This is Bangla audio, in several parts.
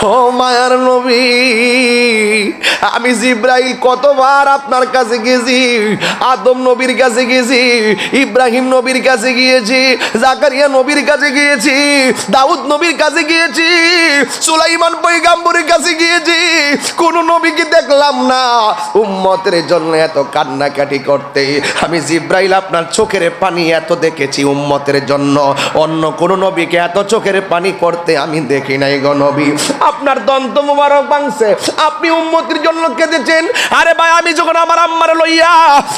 ও মায়ার নবী, আমি জিব্রাইল কতবার আপনার কাছে গেছি, আদম নবীর কাছে গেছি, ইব্রাহিম নবীর কাছে গিয়েছি, জাকারিয়া নবীর কাছে গিয়েছি, দাউদ নবীর কাছে গিয়েছি, সুলাইমান পয়গম্বরের কাছে গিয়েছি, কোন নবীকে দেখলাম না উম্মতের জন্য এত কান্নাকাটি করতে। আমি জিব্রাইল আপনার চোখের পানি এত দেখেছি উম্মতের জন্য, অন্য কোন নবীকে এত চোখের পানি করতে আমি দেখি নাই গো নবী। আপনার দন্ত মোবারক ভাঙছে, আপনি উম্মতের জন্য কেঁদেছেন। আরে ভাই, আমি যখন আমার আম্মার লইয়া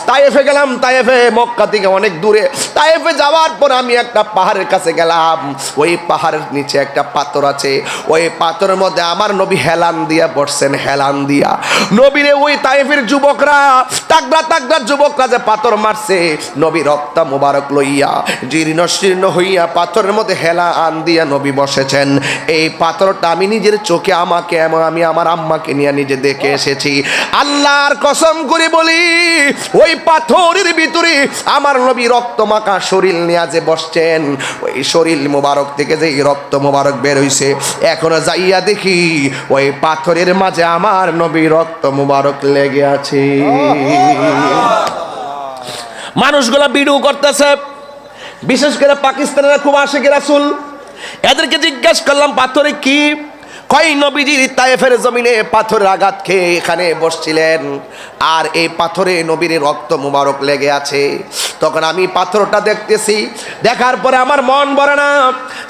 তায়েফে গেলাম, তায়েফে মক্কা থেকে অনেক দূরে, তায়েফে যাওয়ার পর আমি একটা পাহাড়ের কাছে গেলাম, ওই পাহাড়ের নিচে একটা পাথর আছে, ওই পাথরের মধ্যে আমার নবী হেলান দিয়া বসছেন, হেলান দিয়া নবীরে ওই তায়েফের যুবকরা, তাগড়া তাগড়া যুবকরা যে পাথর মারছে, নবী রক্ত মোবারক লইয়া জীর্ণ শীর্ণ হইয়া পাথরের মধ্যে হেলান দিয়া নবী বসেছেন। এই পাথরটা আমি নিজের চোখে আমাকে এবং আমি আমার আম্মাকে নিয়ে নিজে দেখে এসেছি। আল্লাহর কসম করে বলি, ওই পাথরের ভিতরে আমার নবী রক্ত মাখা শরীর নিয়ে যে বসছেন, ওই শরীর মোবারক থেকে যে রক্ত মোবারক বের হইছে, এখনো যাইয়া দেখি ওই পাথরের মাঝে আমার নবী রক্ত মোবারক লেগে আছে। মানুষগুলা ভিডিও করতেছে, বিশেষ করে পাকিস্তানের খুব আশিক রাসূল, এদেরকে জিজ্ঞাসা করলাম পাথরে কি? কয় নবীজি তায়েফের জমিনে পাথরের আঘাত খেয়ে এখানে বসছিলেন, আর এই পাথরে নবীর রক্ত মুবারক লেগে আছে। তখন আমি পাথরটা দেখতেছি, দেখার পরে আমার মন ভরে না।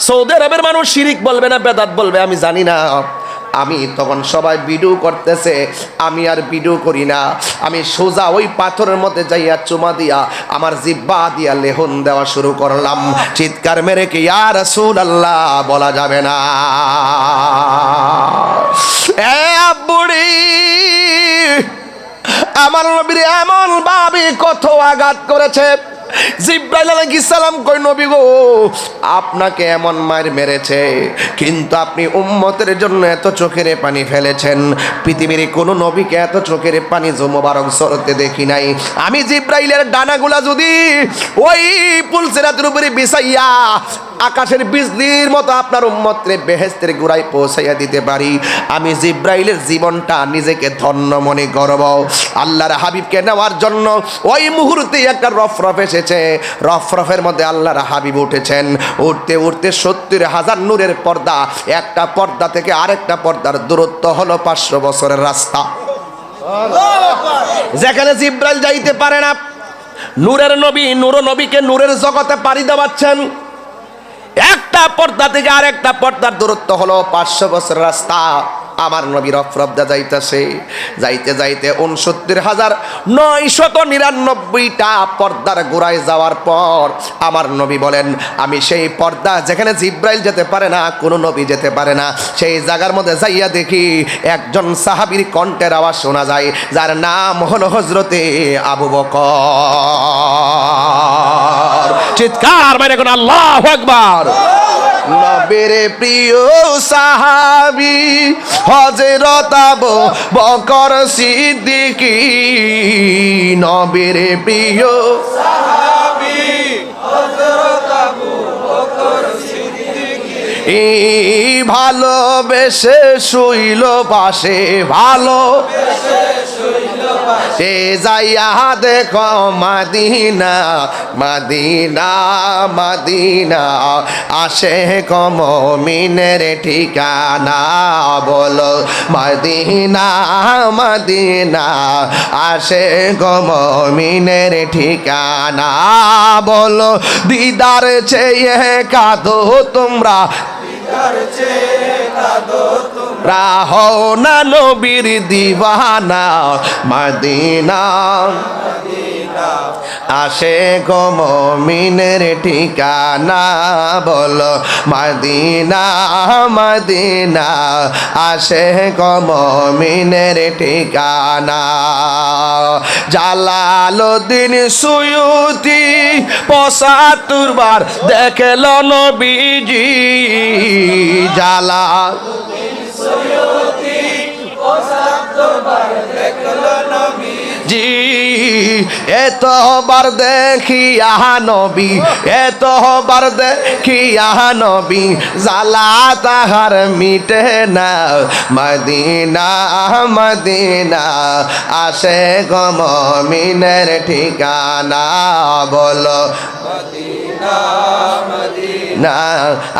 সৌদি আরবের মানুষ শিরিক বলবে না বেদাত বলবে আমি জানি না, আমি তখন সবাই ভিডিও করতেছে, আমি আর ভিডিও করি না, আমি সোজা ওই পাথরের মধ্যে যাইয়া চুমা দিয়া আমার জিব্বা দিয়া লেহন দেওয়া শুরু করলাম। চিৎকার মেরে কি ইয়া রাসূলুল্লাহ বলা যাবে না? এ বুড়ি, আমার নবীর এমন ভাবে কত আঘাত করেছে। জিব্রাইল আলাইহিস সালাম কই নবী গো, আপনাকে এমন মার মেরেছে, কিন্তু আপনি উম্মতের জন্য এত চোখের পানি ফেলেছেন, পৃথিবীর কোনো নবীকে এত চোখের পানি মোবারক ঝরতে দেখি নাই। আমি জিব্রাইলের ডানাগুলা যদি ওই পুলসিরাতের উপরে বিছাইয়া আকাশের বিজলির মতো আপনার উম্মতের বেহেশতের গোড়ায় পৌঁছাইয়া দিতে পারি, আমি জিব্রাইলের জীবনটা নিজেকে ধন্য মনে করব। আল্লাহর হাবিবকে নেওয়ার জন্য ওই মুহূর্তে একটা রফরফ এসেছে, রফরফের মধ্যে আল্লাহর হাবিব উঠেছেন। উঠতে উঠতে ৭০,০০০ নূরের পর্দা, একটা পর্দা থেকে আরেকটা পর্দার দূরত্ব হলো ৫০০ বছরের রাস্তা, যেখানে জিব্রাইল যাইতে পারে না। নূরের নবী নূর নবীকে নূরের জগতে পাড়ি দেওয়াচ্ছেন। একটা পর্দা থেকে আরেকটা পর্দার দূরত্ব হলো ৫০০ বছরের রাস্তা। আমার নবী রফরফদা যাইতেছে, যাইতে যাইতে ৬৯,৯৯৯টা পর্দার গোড়ায় যাওয়ার পর আমার নবী বলেন, আমি সেই পর্দা যেখানে জিব্রাইল যেতে পারে না, কোনো নবী যেতে পারে না, সেই জায়গার মধ্যে যাইয়া দেখি একজন সাহাবীর কণ্ঠের আওয়াজ শোনা যায়, যার নাম হলো হযরতে আবু বকর। চিৎকার মেরে কোন আল্লাহু আকবার। নবীর প্রিয় সাহাবী হযরত আবু বকর সিদ্দিকী, নবীর প্রিয় সাহাবী হযরত আবু বকর সিদ্দিকী, ভালোবেসে শুইল পাশে, ভালোবেসে শুইল পাশে, যাইয়া দেখো মদিনা মদিনা মদিনা, আসে মুমিনের ঠিকানা, বলো মদিনা মদিনা, আসে মুমিনের ঠিকানা, বলো দিদার চেয়ে কাঁদো তোমরা, রাহো না নবীর দিওয়ানা, মদিনা আসে গো মুমিনের ঠিকানা, বলো মদিনা মদিনা, আসে গো মুমিনের ঠিকানা। জালালউদ্দিন সুয়ুতি ৭৫ বার দেখল নবীজি, জালালউদ্দিন সুয়ুতি ৭৫ বার দেখল নবীজি, এতবার দেখিয়া নবী, এতবার দেখিয়া নবী, জ্বালা তাহার মিটে না। মদিনা মদিনা আসে গো মুমিনের ঠিকানা, বলো মদিনা মদিনা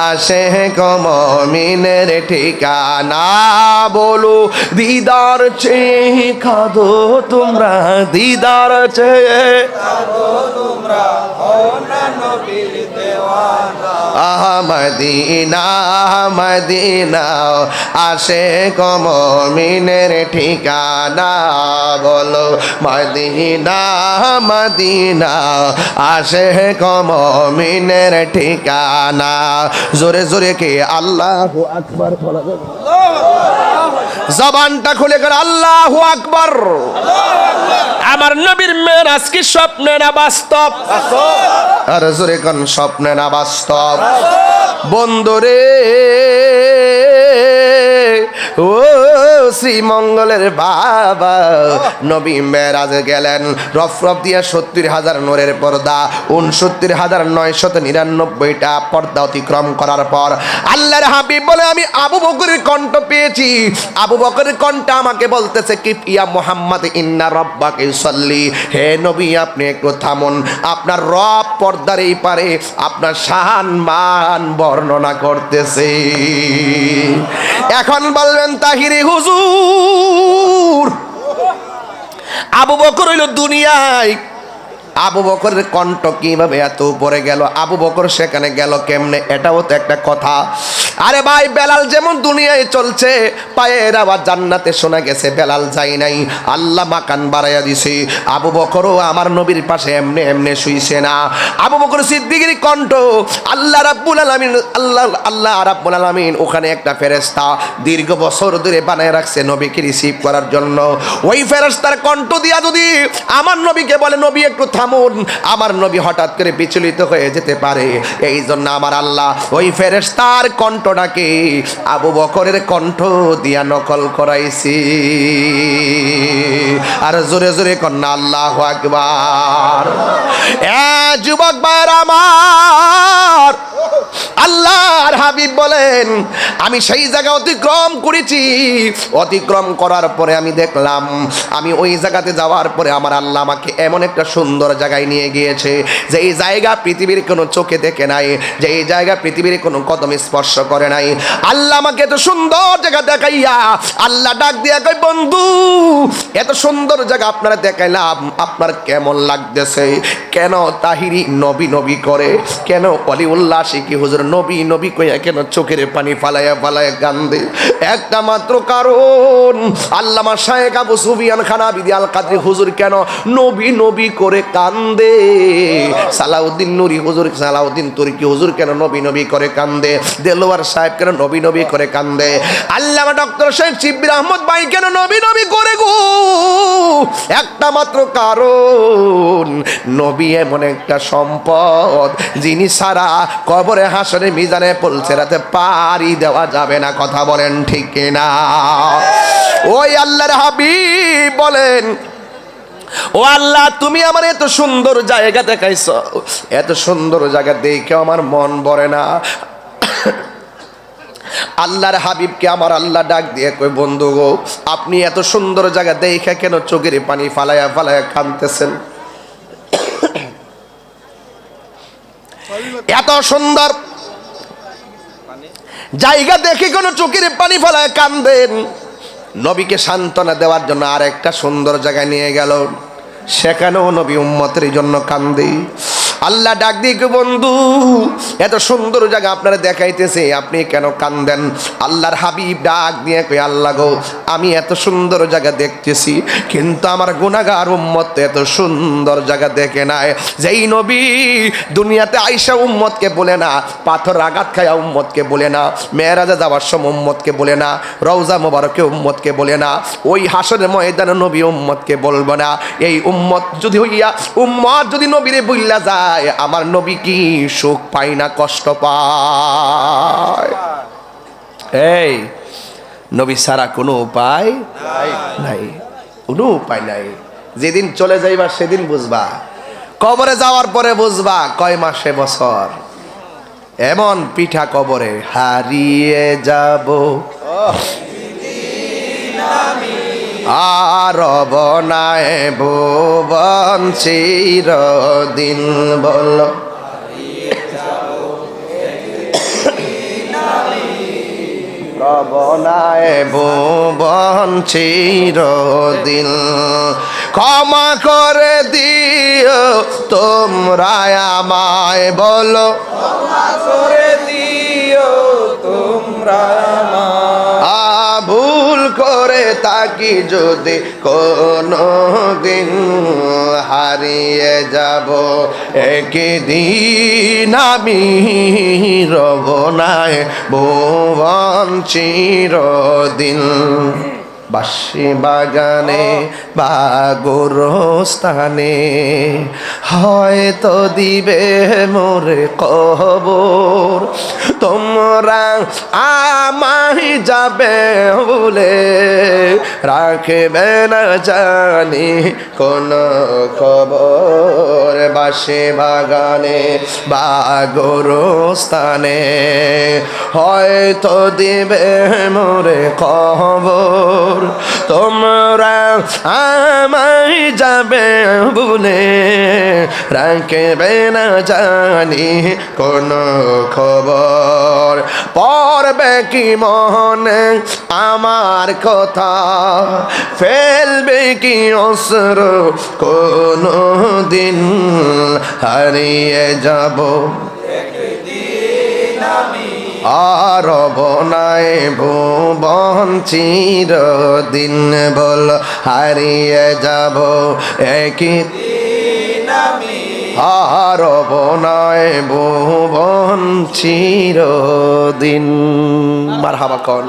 আসে গো মুমিনের ঠিকানা। বলো দিদার চেয়ে কাঁদো তোমরা, দিদার চেয়ে কাঁদো তোমরা, হও না নবীর দেওয়ানা। মদিনা মদিনা আসে গো মুমিনের ঠিকানা, বলো মদিনা মদিনা আসে গো মুমিনের ঠিকানা। জোরে জোরে কে আল্লাহু আকবার বলা যাবে? জবানটা খুলে করে আল্লাহু আকবার। আমার নবীর মেরাজ কি স্বপ্নে না বাস্তব? আর জোরে কোন স্বপ্নে না বাস্তব? বন্ধুরে ও শ্রীমঙ্গলের বাবা, নবী মেরাজে গেলেন, রফরফ দিয়া 70,000 নূরের পর্দা, 69,999টা পর্দা অতিক্রম করার পর আল্লাহর হাবিব বলে, আমি আবু বকরের কণ্ঠ পেয়েছি। আবু বকরের কণ্ঠ আমাকে বলতেছে কি, ইয়া মুহাম্মদ ইন্না রাব্বাকা ইউসাল্লি, হে নবী আপনি একটু থামুন, আপনার রব পর্দার এই পারে আপনার শান মান বর্ণনা করতেছে। এখন বলবেন তাহিরি হুজুর, আবু বকর হইল দুনিয়ায়, আবু বকরের কণ্ঠ কিভাবে এত উপরে গেল, আবু বকর সেখানে গেল কেমনে? এটাও তো একটা কথা। আরে ভাই, বেলাল যেমন দুনিয়ায় চলছে, পায়ের আবার জান্নাতে শোনা গেছে, বেলাল যাই নাই, আল্লাহ মাকান বাড়াইয়া দিছে। আবু বকরও আমার নবীর পাশে এমনে এমনে শুইছে না। আবু বকর সিদ্দিকের কণ্ঠ আল্লাহ রাব্বুল আলামিন, আল্লাহ রাব্বুল আলামিন ওখানে একটা ফেরেশতা দীর্ঘ বছর ধরে বানায় রাখছে নবীকে রিসিভ করার জন্য। ওই ফেরেশতার কণ্ঠ দিয়া যদি আমার নবীকে বলে নবী একটু থামুন, আমার নবী হঠাৎ করে বিচলিত হয়ে যেতে পারে। এই জন্য আমার আল্লাহ ওই ফেরেশতার কণ্ঠটাকে আবু বকরের কণ্ঠ দিয়া নকল করাইছি। আর জোরে জোরে কন্যা আল্লাহু আকবার। যুবক ভাইরা আমার, আল্লাহর হাবিব বলেন, আমি সেই জায়গা অতিক্রম করেছি, অতিক্রম করার পরে আমি দেখলাম, আমি ওই জায়গাতে যাওয়ার পরে আমার আল্লাহ আমাকে এমন একটা সুন্দর জায়গায় নিয়ে গিয়েছে, যে এই জায়গা পৃথিবীর কোনো চোখে দেখে নাই, যে এই জায়গা পৃথিবীর কোনো কদম স্পর্শ করে নাই। আল্লাহ আমাকে এত সুন্দর জায়গা দেখাইয়া আল্লাহ ডাক দিয়া কই, বন্ধু এত সুন্দর জায়গা আপনারা দেখাইলাম, আপনার কেমন লাগতেছে? কেন তাহিরি নবী নবী করে? কেন অলিউল্লাহ শিখি হুজুর নবী নবী কইয়া কেন চোখের পানি ফালাইয়া ফালাইয়া কান্দে? একটা মাত্র কারণ, আল্লামা শায়েখ আবু সুফিয়ান খান আবিদি আল কাদরি হুজুর কেন নবী নবী করে কান্দে? সালাউদ্দিন নুরি হুজুর, সালাউদ্দিন তুর্কি হুজুর কেন নবী নবী করে কান্দে? দেলোয়ার সাহেব কেন নবী নবী করে কান্দে? আল্লামা ডক্টর শেখ শিববির আহমদ ভাই কেন নবী নবী করে গো? একটা মাত্র কারণ, নবী এমন একটা সম্পদ যিনি সারা কবরে হাসরে মিজানে পলসেরাতে পারি দেওয়া যাবে না। কথা বলেন ঠিক না? ওই আল্লাহর হাবিব বলেন, ও আল্লাহ তুমি আমার এত সুন্দর জায়গা দেখাইছো, এত সুন্দর জায়গা দেখে আমার মন ভরে না। আল্লাহর হাবিবকে আমার আল্লাহ ডাক দিয়ে কই, বন্ধু গো আপনি এত সুন্দর জায়গা দেখে কেন চোখের পানি ফালাইয়া ফালাইয়া কাঁদতেছেন? এত সুন্দর জায়গা দেখে কোনো চোখের পানি ফালায় কান্দেন? নবীকে সান্ত্বনা দেওয়ার জন্য আর একটা সুন্দর জায়গায় নিয়ে গেল, সেখানেও নবী উম্মতের জন্য কান্দে। আল্লাহ ডাক দিয়ে, বন্ধু এত সুন্দর জায়গা আপনারা দেখাইতেছে, আপনি কেন কান্দেন? আল্লাহর হাবিব ডাক দিয়ে কই, আল্লাহ গো আমি এত সুন্দর জায়গা দেখতেছি, কিন্তু আমার গুনাহগার উম্মত এত সুন্দর জায়গা দেখে নাই। যেই নবী দুনিয়াতে আইসা উম্মতকে বলে না, পাথর আঘাত খায়া উম্মতকে বলে না, মেরাজে যাওয়ার সময় উম্মতকে বলে না, রওজা মোবারকে উম্মতকে বলে না, ওই হাসরের ময়দানে নবী উম্মতকে বলবো না। এই উম্মত যদি হইয়া উম্মত যদি নবীরে বইলা যায়, আমার নবী কি সুখ পায় না, কষ্ট পায়? এই নবী ছাড়া কোনো উপায় নাই, কোনো উপায় নাই। যেদিন চলে যাইবা সেদিন বুঝবা, কবরে যাওয়ার পরে বুঝবা কয় মাসে বছর। এমন পিঠা কবরে হারিয়ে যাব আর বনায় ভুবন চিরদিন। বল রবনায় ভুবন চিরদিন। ক্ষমা করে দিও তোমরা আমায়, বলো ক্ষমা করে দিও তোমরা আমায়। ভুল করে তাকি যদি কোনো দিন হারিয়ে যাব একদিন আমি রবনায় ভুবন চিরদিন। বাঁশি বাগানে বা গোরস্থানে হয়তো দিবে মোরে কবর, তোমরা আমায় যাবে বলে রাখবে না জানি কোন খবর। বাঁশি বাগানে বা গোরস্থানে হয়তো দিবে মোরে কবর, তোমরা আমায় যাবে বলে রাখবে না জানি কোন খবর। পড়বে কি মনে আমার কথা, ফেলবে কি অস্ত্র কোনো দিন হারিয়ে যাব আর বনায় ভুবন চিরদিন। বল হারিয়ে যাব একদিন আমি আর বনায় ভুবন চিরদিন। মারহাবা কন।